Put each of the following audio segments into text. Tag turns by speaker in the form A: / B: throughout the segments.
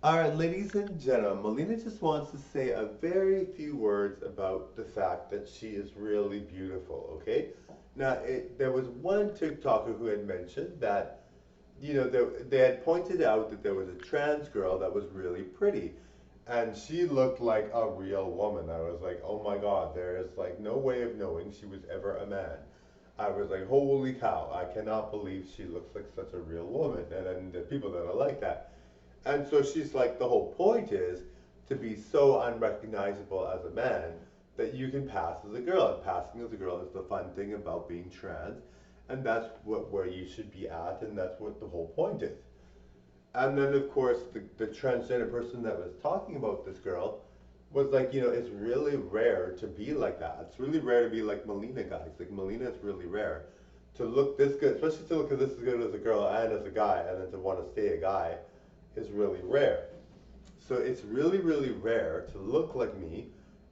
A: All right, ladies and gentlemen, Melina just wants to say a very few words about the fact that she is really beautiful, okay? Now, there was one TikToker who had mentioned that, they had pointed out that there was a trans girl that was really pretty, and she looked like a real woman. I was like, oh my God, there is like no way of knowing she was ever a man. I was like, holy cow, I cannot believe she looks like such a real woman. And then the people that are like that. And so she's like, the whole point is to be so unrecognizable as a man that you can pass as a girl. And passing as a girl is the fun thing about being trans. And that's where you should be at, and that's what the whole point is. And then, of course, the transgender person that was talking about this girl was like, it's really rare to be like that. It's really rare to be like Melina, guys. Like, Melina is really rare. To look this good, especially to look this good as a girl and as a guy, and then to want to stay a guy, is really rare. So it's really, really rare to look like me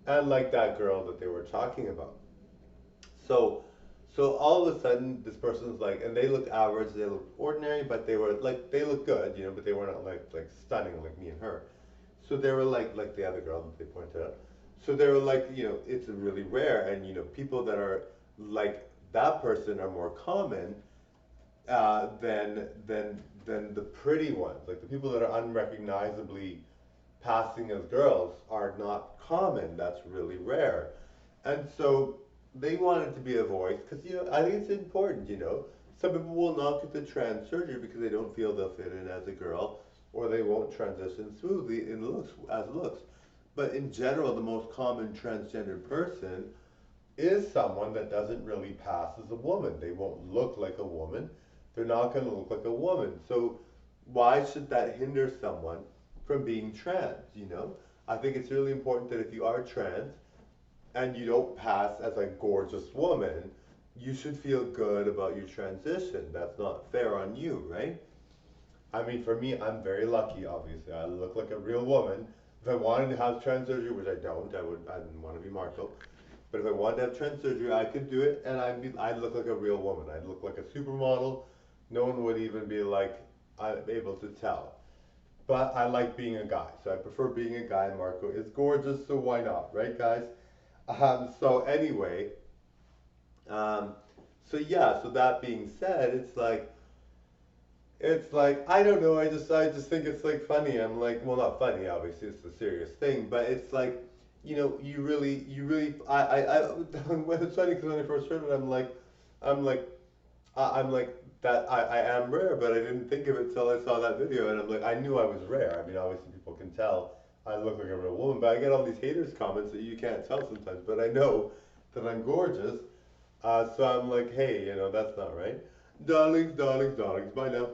A: and like that girl that they were talking about. So, so all of a sudden, this person's like, and they look average, they look ordinary, but they were like, they look good, but they were not like stunning like me and her. So they were like the other girl that they pointed out. So they were like, it's really rare, and people that are like that person are more common than the pretty ones. Like the people that are unrecognizably passing as girls are not common. That's really rare. And so they wanted to be a voice because I think it's important. Some people will not get the trans surgery because they don't feel they'll fit in as a girl, or they won't transition smoothly in looks as looks. But in general, the most common transgender person is someone that doesn't really pass as a woman. They won't look like a woman. They're not going to look like a woman. So why should that hinder someone from being trans? I think it's really important that if you are trans and you don't pass as a gorgeous woman, you should feel good about your transition. That's not fair on you, right? I mean, for me, I'm very lucky, obviously. I look like a real woman. If I wanted to have trans surgery, which I don't, I didn't want to be Marco. But if I wanted to have trans surgery, I could do it, and I'd look like a real woman. I'd look like a supermodel. No one would even be like, I'm able to tell. But I like being a guy, so I prefer being a guy. Marco is gorgeous, so why not, right, guys? So anyway, um, so yeah. So that being said, it's like I don't know. I just think it's like funny. I'm like, well, not funny. Obviously, it's a serious thing, but it's like, you really. When it's funny because when I first heard it, I'm like, I'm like that. I am rare, but I didn't think of it till I saw that video, and I'm like, I knew I was rare. I mean, obviously, people can tell I look like a real woman, but I get all these haters comments that you can't tell sometimes. But I know that I'm gorgeous, so I'm like, hey, that's not right. Darlings, darlings, darlings. Bye now.